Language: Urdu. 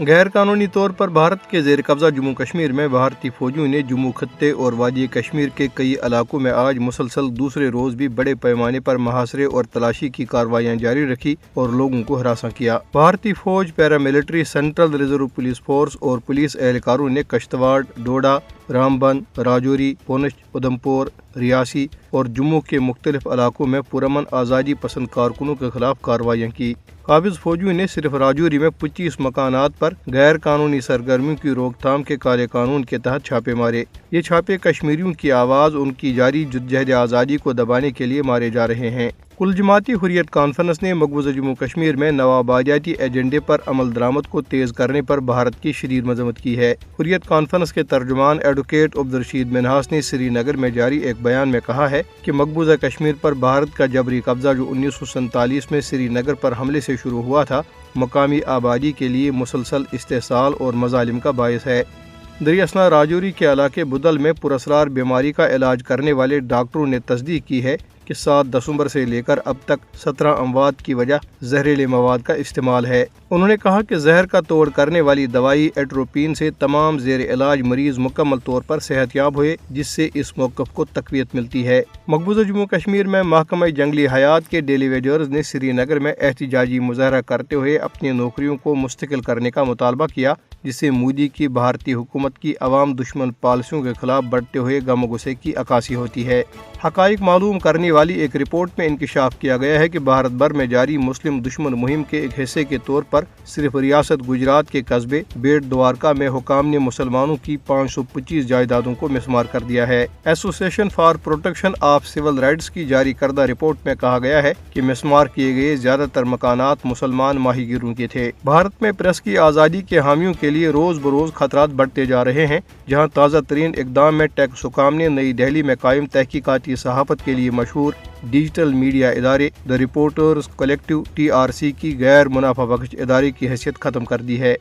غیر قانونی طور پر بھارت کے زیر قبضہ جموں کشمیر میں بھارتی فوجیوں نے جموں خطے اور وادی کشمیر کے کئی علاقوں میں آج مسلسل دوسرے روز بھی بڑے پیمانے پر محاصرے اور تلاشی کی کارروائیاں جاری رکھی اور لوگوں کو ہراساں کیا۔ بھارتی فوج، paramilitary, central reserve police force اور پولیس اہلکاروں نے کشتواڑ، ڈوڈا، رامبن، راجوری، پونچھ، ادھمپور، ریاسی اور جموں کے مختلف علاقوں میں پرامن آزادی پسند کارکنوں کے خلاف کارروائیاں کی۔ قابض فوجیوں نے صرف راجوری میں 25 مکانات پر غیر قانونی سرگرمیوں کی روک تھام کے کالے قانون کے تحت چھاپے مارے۔ یہ چھاپے کشمیریوں کی آواز، ان کی جاری جدوجہد آزادی کو دبانے کے لیے مارے جا رہے ہیں۔ کل جماعتی حریت کانفرنس نے مقبوضہ جموں کشمیر میں نوآبادیاتی ایجنڈے پر عمل درآمد کو تیز کرنے پر بھارت کی شدید مذمت کی ہے۔ حریت کانفرنس کے ترجمان ایڈوکیٹ عبدالرشید منہاس نے سری نگر میں جاری ایک بیان میں کہا ہے کہ مقبوضہ کشمیر پر بھارت کا جبری قبضہ جو 1947 میں سری نگر پر حملے سے شروع ہوا تھا، مقامی آبادی کے لیے مسلسل استحصال اور مظالم کا باعث ہے۔ دریاسنا راجوری کے علاقے بدل میں پراسرار بیماری کا علاج کرنے والے ڈاکٹروں نے تصدیق کی ہے کہ 7 دسمبر سے لے کر اب تک 17 اموات کی وجہ زہریلے مواد کا استعمال ہے۔ انہوں نے کہا کہ زہر کا توڑ کرنے والی دوائی ایٹروپین سے تمام زیر علاج مریض مکمل طور پر صحت یاب ہوئے، جس سے اس موقف کو تقویت ملتی ہے۔ مقبوضہ جموں کشمیر میں محکمہ جنگلی حیات کے ڈیلی ویجرز نے سری نگر میں احتجاجی مظاہرہ کرتے ہوئے اپنی نوکریوں کو مستقل کرنے کا مطالبہ کیا، جس سے مودی کی بھارتی حکومت کی عوام دشمن پالیسیوں کے خلاف بڑھتے ہوئے غم و غصے کی عکاسی ہوتی ہے۔ حقائق معلوم کرنے والی ایک رپورٹ میں انکشاف کیا گیا ہے کہ بھارت بھر میں جاری مسلم دشمن مہم کے ایک حصے کے طور پر صرف ریاست گجرات کے قصبے بیٹ دوارکا میں حکام نے مسلمانوں کی 525 جائیدادوں کو مسمار کر دیا ہے۔ ایسوسی ایشن for protection of civil rights کی جاری کردہ رپورٹ میں کہا گیا ہے کہ مسمار کیے گئے زیادہ تر مکانات مسلمان ماہی گیروں کے تھے۔ بھارت میں پریس کی آزادی کے حامیوں کے لیے روز بروز خطرات بڑھتے جا رہے ہیں، جہاں تازہ ترین اقدام میں ٹیکس حکام نے نئی دہلی میں قائم تحقیقاتی صحافت کے لیے مشہور ڈیجیٹل میڈیا ادارے دی رپورٹرز کلیکٹیو (TRC) کی غیر منافع بخش ادارے کی حیثیت ختم کر دی ہے۔